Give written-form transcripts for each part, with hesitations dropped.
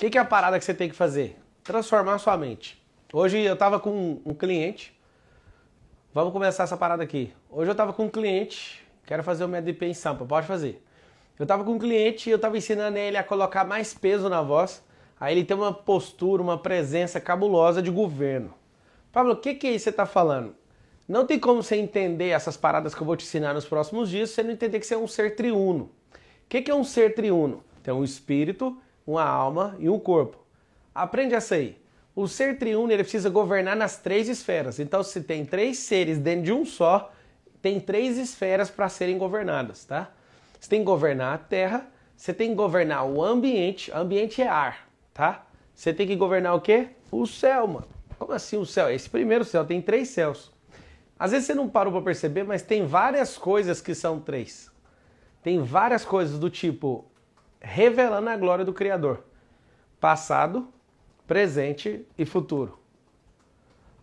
que é a parada que você tem que fazer? Transformar sua mente. Hoje eu tava com um cliente. Vamos começar essa parada aqui. Hoje eu tava com um cliente, quero fazer o MDP em sampa, pode fazer. Eu tava com um cliente e eu tava ensinando ele a colocar mais peso na voz. Aí ele tem uma postura, uma presença cabulosa de governo. Pablo, o que é isso que você tá falando? Não tem como você entender essas paradas que eu vou te ensinar nos próximos dias se você não entender que você é um ser triuno. O que é um ser triuno? Tem um espírito, uma alma e um corpo. Aprende essa aí. O ser triuno ele precisa governar nas 3 esferas. Então, se tem 3 seres dentro de um só, tem 3 esferas para serem governadas, tá? Você tem que governar a terra, você tem que governar o ambiente. Ambiente é ar, tá? Você tem que governar o quê? O céu, mano. Como assim o céu? Esse primeiro céu tem 3 céus. Às vezes você não parou para perceber, mas tem várias coisas que são 3. Tem várias coisas do tipo revelando a glória do Criador. Passado, presente e futuro.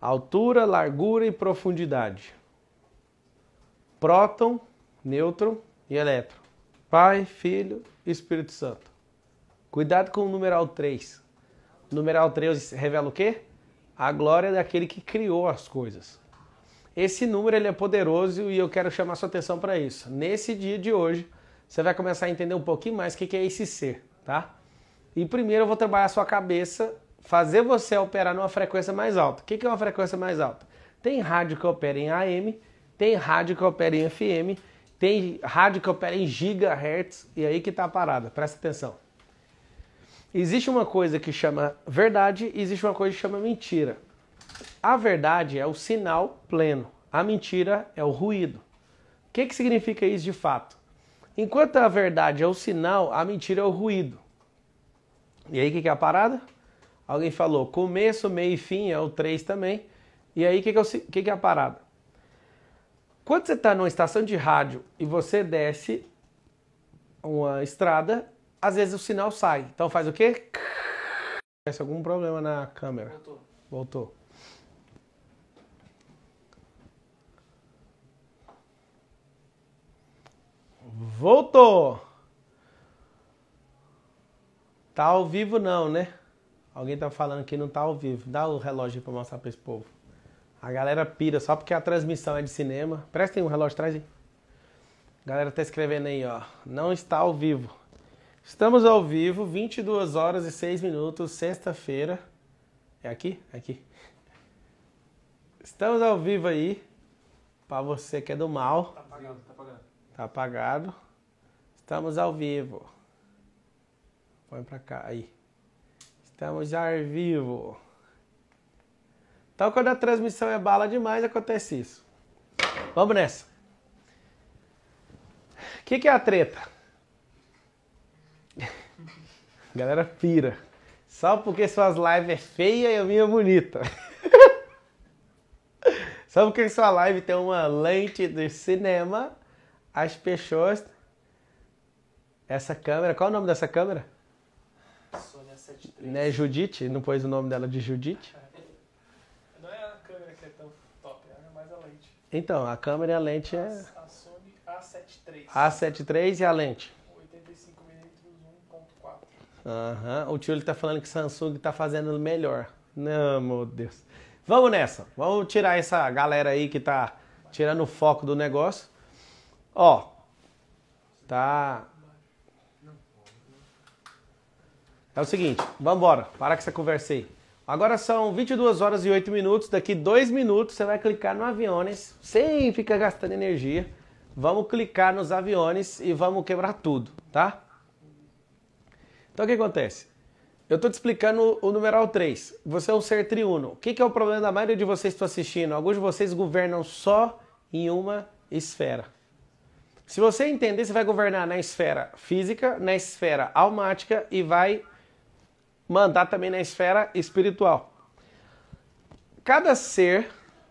Altura, largura e profundidade. Próton, nêutron e elétron. Pai, Filho e Espírito Santo. Cuidado com o numeral 3. O numeral 3 revela o quê? A glória daquele que criou as coisas. Esse número ele é poderoso e eu quero chamar sua atenção para isso. Nesse dia de hoje, você vai começar a entender um pouquinho mais o que é esse ser, tá? E primeiro eu vou trabalhar a sua cabeça, fazer você operar numa frequência mais alta. O que é uma frequência mais alta? Tem rádio que opera em AM, tem rádio que opera em FM, tem rádio que opera em gigahertz, e aí que tá a parada, presta atenção. Existe uma coisa que chama verdade e existe uma coisa que chama mentira. A verdade é o sinal pleno, a mentira é o ruído. O que significa isso de fato? Enquanto a verdade é o sinal, a mentira é o ruído. E aí o que é a parada? Alguém falou começo, meio e fim, é o 3 também. E aí o que é a parada? Quando você está numa estação de rádio e você desce uma estrada, às vezes o sinal sai. Então faz o quê? Tem algum problema na câmera? Voltou. Voltou! Tá ao vivo não, né? Alguém tá falando que não tá ao vivo. Dá o relógio aí pra mostrar pra esse povo. A galera pira só porque a transmissão é de cinema. Prestem um relógio, traz aí. A galera tá escrevendo aí, ó. Não está ao vivo. Estamos ao vivo, 22 horas e 6 minutos, sexta-feira. É aqui? É aqui. Estamos ao vivo aí. Pra você que é do mal. Tá apagado, tá apagado. Tá apagado. Estamos ao vivo. Põe pra cá, aí. Estamos ao vivo. Então, quando a transmissão é bala demais, acontece isso. Vamos nessa. O que é a treta? Galera pira. Só porque suas lives é feia e a minha é bonita. Só porque sua live tem uma lente de cinema, as pessoas... Essa câmera, qual é o nome dessa câmera? Sony A7 III. Não é Judite? Não pôs o nome dela de Judite? Não é a câmera que é tão top, é mais a lente. Então, a câmera e a lente é... A Sony A7 III. A7 III e a lente? 85mm 1.4. Aham. O tio ele tá falando que Samsung tá fazendo melhor. Não, meu Deus. Vamos nessa. Vamos tirar essa galera aí que tá tirando o foco do negócio. Ó. Tá... É o seguinte, vamos embora, para com essa conversa aí. Agora são 22 horas e 8 minutos, daqui 2 minutos você vai clicar no Aviones, sem ficar gastando energia. Vamos clicar nos Aviones e vamos quebrar tudo, tá? Então o que acontece? Eu estou te explicando o numeral 3. Você é um ser triuno. O que é o problema da maioria de vocês que estão assistindo? Alguns de vocês governam só em uma esfera. Se você entender, você vai governar na esfera física, na esfera almática e vai mandar também na esfera espiritual. Cada ser,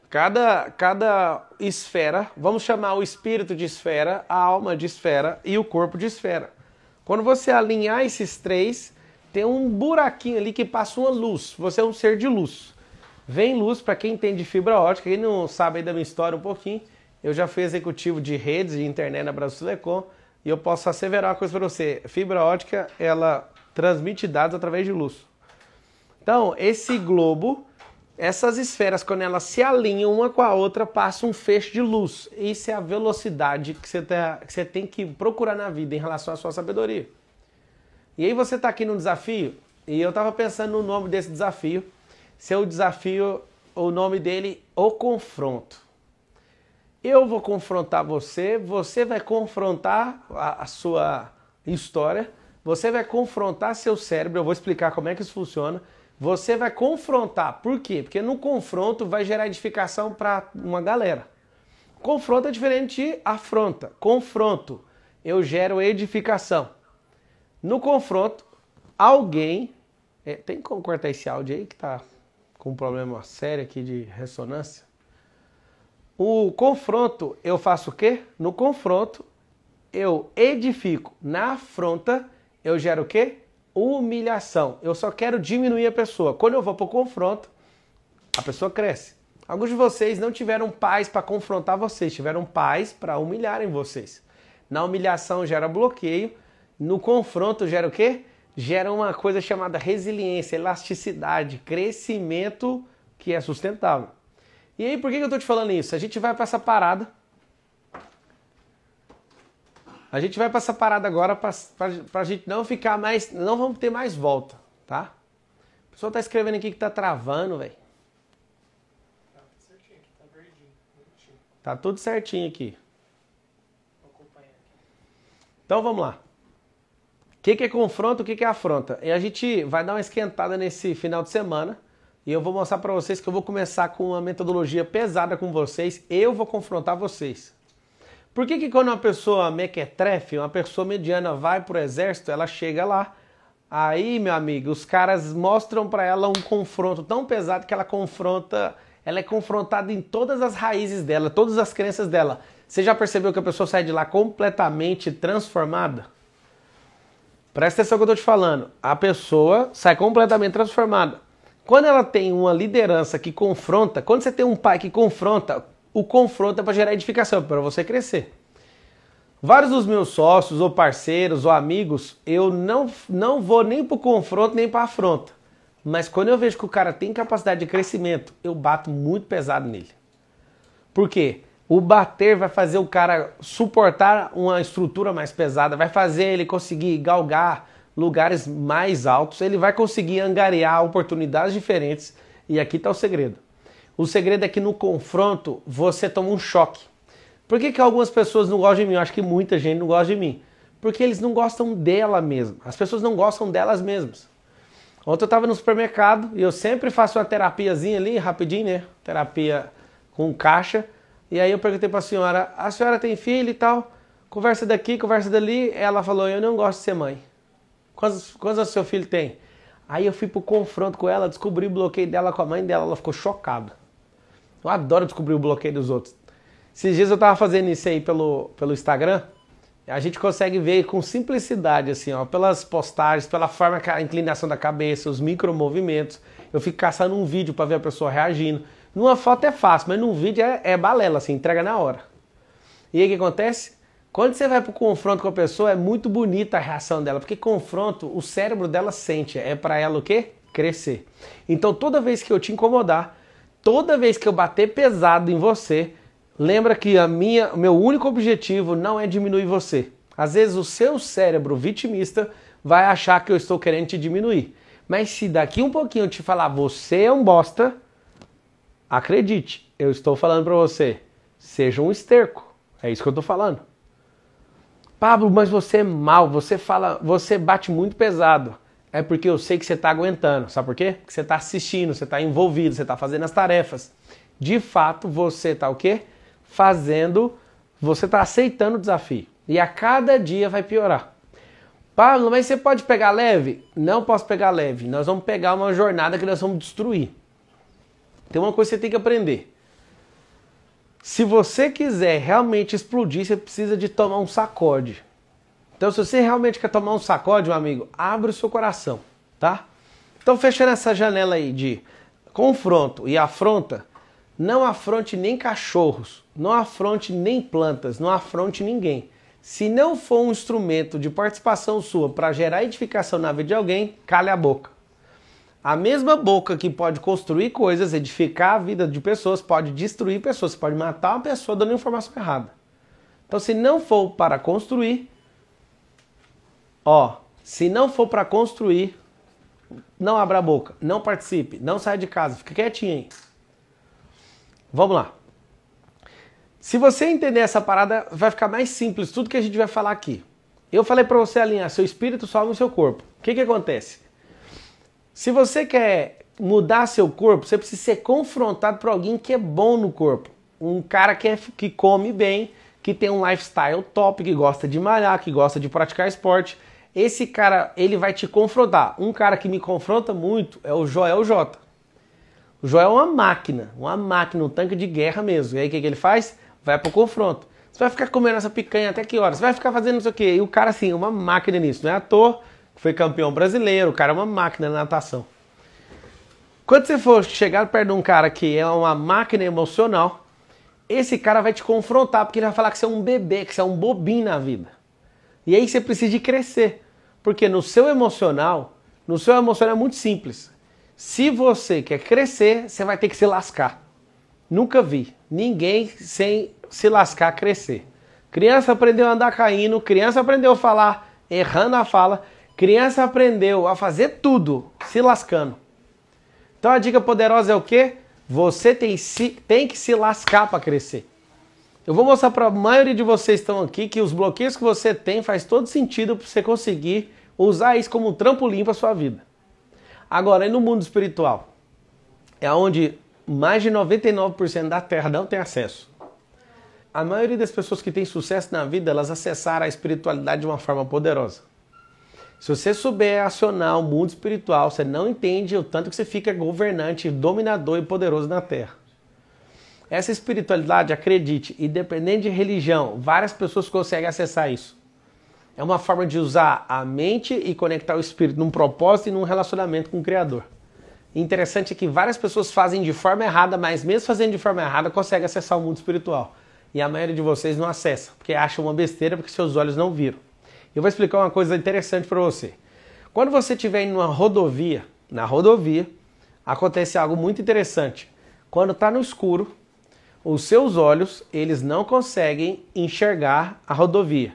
cada esfera, vamos chamar o espírito de esfera, a alma de esfera e o corpo de esfera. Quando você alinhar esses 3, tem um buraquinho ali que passa uma luz. Você é um ser de luz. Vem luz para quem entende fibra ótica, quem não sabe aí da minha história um pouquinho. Eu já fui executivo de redes de internet na Brasil Telecom e eu posso asseverar uma coisa para você. Fibra ótica, ela transmite dados através de luz. Então, esse globo, essas esferas, quando elas se alinham uma com a outra, passa um feixe de luz. Isso é a velocidade que você tem que procurar na vida em relação à sua sabedoria. E aí você está aqui no desafio, e eu estava pensando no nome desse desafio. Seu desafio, o nome dele, o confronto. Eu vou confrontar você, você vai confrontar a sua história, você vai confrontar seu cérebro, eu vou explicar como é que isso funciona. Você vai confrontar, por quê? Porque no confronto vai gerar edificação para uma galera. Confronto é diferente de afronta. Confronto, eu gero edificação. No confronto, alguém... tem como cortar esse áudio aí que tá com um problema sério aqui de ressonância? O confronto, eu faço o quê? No confronto, eu edifico. Na afronta, eu gero o quê? Humilhação. Eu só quero diminuir a pessoa. Quando eu vou para o confronto, a pessoa cresce. Alguns de vocês não tiveram pais para confrontar vocês, tiveram pais para humilharem vocês. Na humilhação gera bloqueio, no confronto gera o quê? Gera uma coisa chamada resiliência, elasticidade, crescimento que é sustentável. E aí, por que eu estou te falando isso? A gente vai para essa parada. A gente vai para essa parada agora para a gente não ficar mais... Não vamos ter mais volta, tá? O pessoal tá escrevendo aqui que tá travando, velho. Tá certinho aqui, tá verdinho, bonitinho. Tá tudo certinho aqui. Vou acompanhar aqui. Então vamos lá. O que é confronto, o que é afronta? E a gente vai dar uma esquentada nesse final de semana. E eu vou mostrar para vocês que eu vou começar com uma metodologia pesada com vocês. Eu vou confrontar vocês. Por que quando uma pessoa mequetrefe, uma pessoa mediana vai pro exército, ela chega lá, aí, meu amigo, os caras mostram para ela um confronto tão pesado que ela é confrontada em todas as raízes dela, todas as crenças dela. Você já percebeu que a pessoa sai de lá completamente transformada? Presta atenção no que eu tô te falando. A pessoa sai completamente transformada. Quando ela tem uma liderança que confronta, quando você tem um pai que confronta, o confronto é para gerar edificação, para você crescer. Vários dos meus sócios, ou parceiros, ou amigos, eu não vou nem para o confronto, nem para a afronta. Mas quando eu vejo que o cara tem capacidade de crescimento, eu bato muito pesado nele. Por quê? O bater vai fazer o cara suportar uma estrutura mais pesada, vai fazer ele conseguir galgar lugares mais altos, ele vai conseguir angariar oportunidades diferentes. E aqui está o segredo. O segredo é que no confronto você toma um choque. Por que algumas pessoas não gostam de mim? Eu acho que muita gente não gosta de mim. Porque eles não gostam dela mesma. As pessoas não gostam delas mesmas. Ontem eu estava no supermercado e eu sempre faço uma terapiazinha ali, rapidinho, né? Terapia com caixa. E aí eu perguntei para a senhora tem filho e tal? Conversa daqui, conversa dali. Ela falou, eu não gosto de ser mãe. Quantos anos seu filho tem? Aí eu fui pro confronto com ela, descobri o bloqueio dela com a mãe dela, ela ficou chocada. Eu adoro descobrir o bloqueio dos outros. Esses dias eu tava fazendo isso aí pelo Instagram, a gente consegue ver com simplicidade, assim, ó, pelas postagens, pela forma, a inclinação da cabeça, os micromovimentos. Eu fico caçando um vídeo para ver a pessoa reagindo. Numa foto é fácil, mas num vídeo é balela, assim, entrega na hora. E aí o que acontece? Quando você vai pro confronto com a pessoa, é muito bonita a reação dela, porque confronto, o cérebro dela sente, é para ela o quê? Crescer. Então toda vez que eu te incomodar, toda vez que eu bater pesado em você, lembra que o meu único objetivo não é diminuir você. Às vezes o seu cérebro vitimista vai achar que eu estou querendo te diminuir. Mas se daqui um pouquinho eu te falar, você é um bosta, acredite, eu estou falando para você, seja um esterco. É isso que eu estou falando. Pablo, mas você é mal, você bate muito pesado. É porque eu sei que você está aguentando. Sabe por quê? Porque você está assistindo, você está envolvido, você está fazendo as tarefas. De fato, você está o quê? Você está aceitando o desafio. E a cada dia vai piorar. Pablo, mas você pode pegar leve? Não posso pegar leve. Nós vamos pegar uma jornada que nós vamos destruir. Tem uma coisa que você tem que aprender. Se você quiser realmente explodir, você precisa de tomar um sacode. Então, se você realmente quer tomar um sacode, meu amigo, abre o seu coração, tá? Então, fechando essa janela aí de confronto e afronta, não afronte nem cachorros, não afronte nem plantas, não afronte ninguém. Se não for um instrumento de participação sua para gerar edificação na vida de alguém, cale a boca. A mesma boca que pode construir coisas, edificar a vida de pessoas, pode destruir pessoas, pode matar uma pessoa dando informação errada. Então, se não for para construir, se não for para construir, não abra a boca, não participe, não saia de casa, fica quietinho aí. Vamos lá. Se você entender essa parada, vai ficar mais simples tudo que a gente vai falar aqui. Eu falei para você alinhar seu espírito, sua alma e seu corpo. O que acontece? Se você quer mudar seu corpo, você precisa ser confrontado por alguém que é bom no corpo. Um cara que come bem, que tem um lifestyle top, que gosta de malhar, que gosta de praticar esporte. Esse cara, ele vai te confrontar. Um cara que me confronta muito é o Joel J. O Joel é uma máquina, um tanque de guerra mesmo. E aí o que ele faz? Vai pro confronto. Você vai ficar comendo essa picanha até que horas? Você vai ficar fazendo isso aqui. E o cara, assim, uma máquina nisso. Não é à toa, foi campeão brasileiro, o cara é uma máquina na natação. Quando você for chegar perto de um cara que é uma máquina emocional, esse cara vai te confrontar, porque ele vai falar que você é um bebê, que você é um bobinho na vida. E aí você precisa de crescer. Porque no seu emocional é muito simples. Se você quer crescer, você vai ter que se lascar. Nunca vi ninguém sem se lascar crescer. Criança aprendeu a andar caindo, criança aprendeu a falar errando a fala, criança aprendeu a fazer tudo se lascando. Então a dica poderosa é o quê? Você tem que se lascar para crescer. Eu vou mostrar para a maioria de vocês que estão aqui que os bloqueios que você tem faz todo sentido para você conseguir usar isso como um trampolim para sua vida. Agora, e no mundo espiritual? É onde mais de 99% da Terra não tem acesso. A maioria das pessoas que têm sucesso na vida, elas acessaram a espiritualidade de uma forma poderosa. Se você souber acionar o mundo espiritual, você não entende o tanto que você fica governante, dominador e poderoso na Terra. Essa espiritualidade, acredite, independente de religião, várias pessoas conseguem acessar isso. É uma forma de usar a mente e conectar o espírito num propósito e num relacionamento com o Criador. Interessante é que várias pessoas fazem de forma errada, mas mesmo fazendo de forma errada, conseguem acessar o mundo espiritual. E a maioria de vocês não acessa, porque acham uma besteira, porque seus olhos não viram. Eu vou explicar uma coisa interessante para você. Quando você estiver indo numa rodovia, na rodovia, acontece algo muito interessante. Quando está no escuro, os seus olhos, eles não conseguem enxergar a rodovia.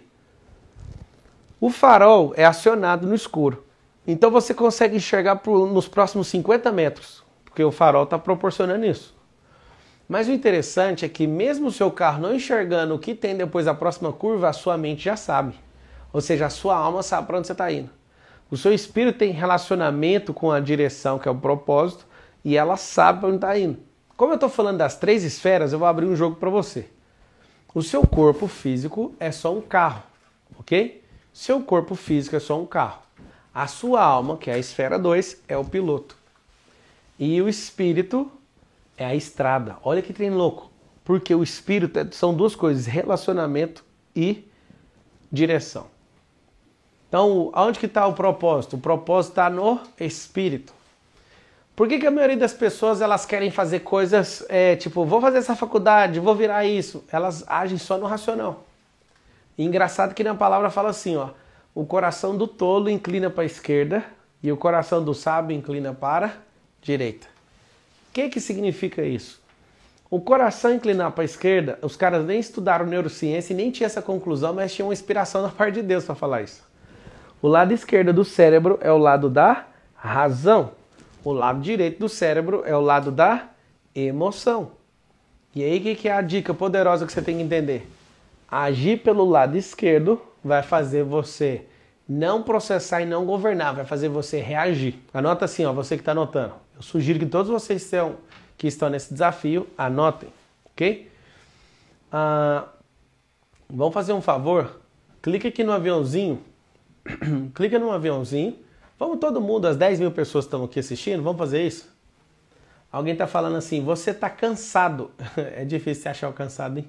O farol é acionado no escuro. Então você consegue enxergar nos próximos 50 metros, porque o farol está proporcionando isso. Mas o interessante é que mesmo o seu carro não enxergando o que tem depois da próxima curva, a sua mente já sabe. Ou seja, a sua alma sabe para onde você está indo. O seu espírito tem relacionamento com a direção, que é o propósito, e ela sabe para onde está indo. Como eu estou falando das 3 esferas, eu vou abrir um jogo para você. O seu corpo físico é só um carro, ok? Seu corpo físico é só um carro. A sua alma, que é a esfera 2, é o piloto. E o espírito é a estrada. Olha que trem louco. Porque o espírito são 2 coisas, relacionamento e direção. Então, aonde que está o propósito? O propósito está no espírito. Por que a maioria das pessoas elas querem fazer coisas, tipo, vou fazer essa faculdade, vou virar isso? Elas agem só no racional. E engraçado que na palavra fala assim, ó, o coração do tolo inclina para a esquerda e o coração do sábio inclina para a direita. O que significa isso? O coração inclinar para a esquerda, os caras nem estudaram neurociência e nem tinham essa conclusão, mas tinham uma inspiração da parte de Deus para falar isso. O lado esquerdo do cérebro é o lado da razão. O lado direito do cérebro é o lado da emoção. E aí o que é a dica poderosa que você tem que entender? Agir pelo lado esquerdo vai fazer você não processar e não governar, vai fazer você reagir. Anota assim, ó, você que está anotando. Eu sugiro que todos vocês que estão nesse desafio, anotem, ok? Vamos fazer um favor? Clica aqui no aviãozinho. Clica no aviãozinho. Vamos todo mundo, as 10 mil pessoas que estão aqui assistindo, vamos fazer isso? Alguém está falando assim, você está cansado. É difícil você achar o cansado, hein?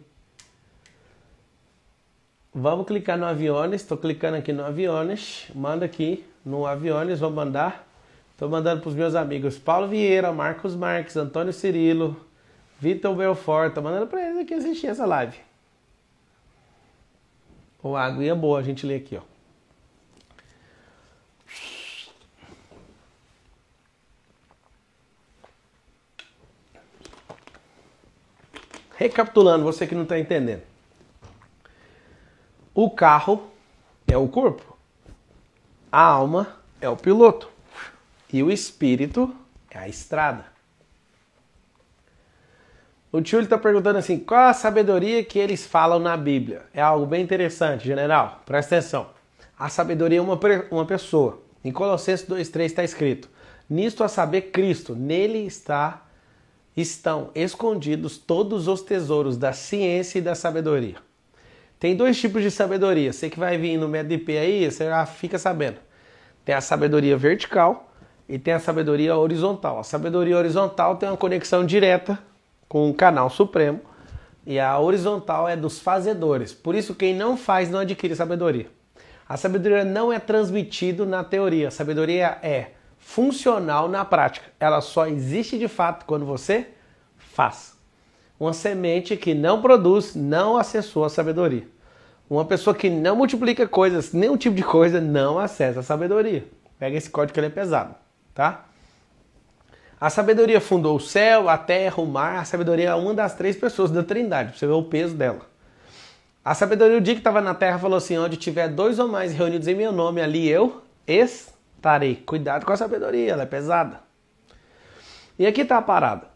Vamos clicar no Aviones, estou clicando aqui no Aviones, manda aqui no Aviones, vou mandar. Estou mandando para os meus amigos Paulo Vieira, Marcos Marques, Antônio Cirilo, Vitor Belfort, estou mandando para eles aqui assistir essa live. Uma aguinha boa, a gente lê aqui, ó. Recapitulando, você que não está entendendo. O carro é o corpo. A alma é o piloto. E o espírito é a estrada. O tio está perguntando assim, qual a sabedoria que eles falam na Bíblia? É algo bem interessante, general. Presta atenção. A sabedoria é uma pessoa. Em Colossenses 2,3 está escrito, nisto a saber Cristo, nele estão escondidos todos os tesouros da ciência e da sabedoria. Tem dois tipos de sabedoria. Você que vai vir no MEDP aí, você já fica sabendo. Tem a sabedoria vertical e tem a sabedoria horizontal. A sabedoria horizontal tem uma conexão direta com o canal supremo e a horizontal é dos fazedores. Por isso quem não faz não adquire sabedoria. A sabedoria não é transmitida na teoria. A sabedoria é funcional na prática. Ela só existe de fato quando você faz. Uma semente que não produz não acessou a sabedoria. Uma pessoa que não multiplica coisas, nenhum tipo de coisa, não acessa a sabedoria. Pega esse código que ele é pesado, tá? A sabedoria fundou o céu, a terra, o mar. A sabedoria é uma das 3 pessoas da Trindade, pra você ver o peso dela. A sabedoria, o dia que estava na terra, falou assim, onde tiver 2 ou mais reunidos em meu nome, ali eu estarei. Cuidado com a sabedoria, ela é pesada. E aqui está a parada.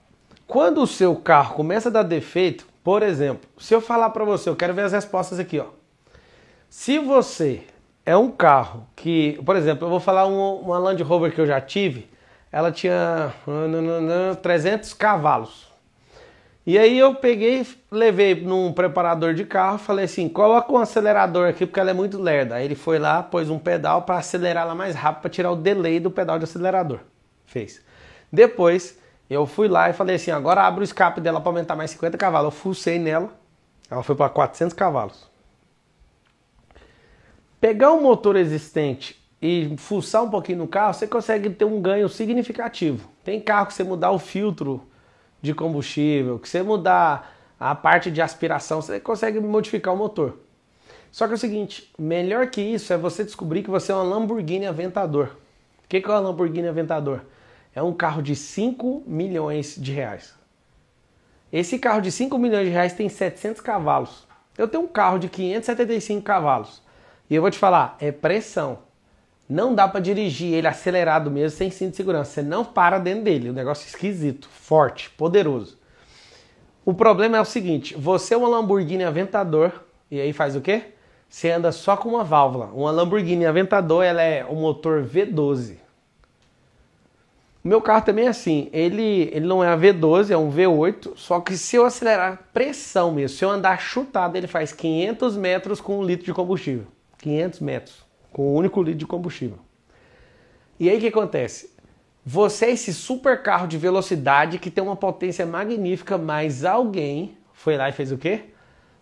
Quando o seu carro começa a dar defeito, por exemplo, se eu falar para você, eu quero ver as respostas aqui, ó. Se você é um carro que, por exemplo, eu vou falar uma Land Rover que eu já tive, ela tinha 300 cavalos. E aí eu peguei, levei num preparador de carro, falei assim, coloca um acelerador aqui porque ela é muito lerda. Aí ele foi lá, pôs um pedal para acelerar ela mais rápido, para tirar o delay do pedal de acelerador. Fez. Depois eu fui lá e falei assim, agora abre o escape dela para aumentar mais 50 cavalos. Eu fucei nela, ela foi para 400 cavalos. Pegar um motor existente e fuçar um pouquinho no carro, você consegue ter um ganho significativo. Tem carro que você mudar o filtro de combustível, que você mudar a parte de aspiração, você consegue modificar o motor. Só que é o seguinte, melhor que isso é você descobrir que você é um Lamborghini Aventador. O que é um Lamborghini Aventador? É um carro de 5 milhões de reais. Esse carro de 5 milhões de reais tem 700 cavalos. Eu tenho um carro de 575 cavalos. E eu vou te falar, é pressão. Não dá para dirigir ele acelerado mesmo, sem cinto de segurança. Você não para dentro dele. Um negócio esquisito, forte, poderoso. O problema é o seguinte, você é uma Lamborghini Aventador, e aí faz o quê? Você anda só com uma válvula. Uma Lamborghini Aventador, ela é um motor V12. O meu carro também é assim, ele não é a V12, é um V8, só que se eu acelerar pressão mesmo, se eu andar chutado, ele faz 500 metros com 1 litro de combustível. 500 metros. Com um único litro de combustível. E aí o que acontece? Você é esse super carro de velocidade que tem uma potência magnífica, mas alguém foi lá e fez o quê?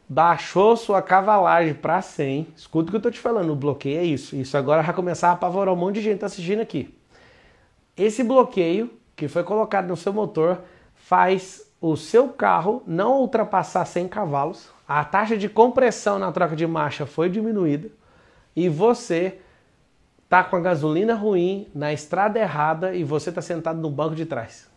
Baixou sua cavalagem para 100. Escuta o que eu tô te falando, o bloqueio é isso. Isso agora vai começar a apavorar um monte de gente que tá assistindo aqui. Esse bloqueio que foi colocado no seu motor faz o seu carro não ultrapassar 100 cavalos. A taxa de compressão na troca de marcha foi diminuída. E você tá com a gasolina ruim, na estrada errada e você tá sentado no banco de trás.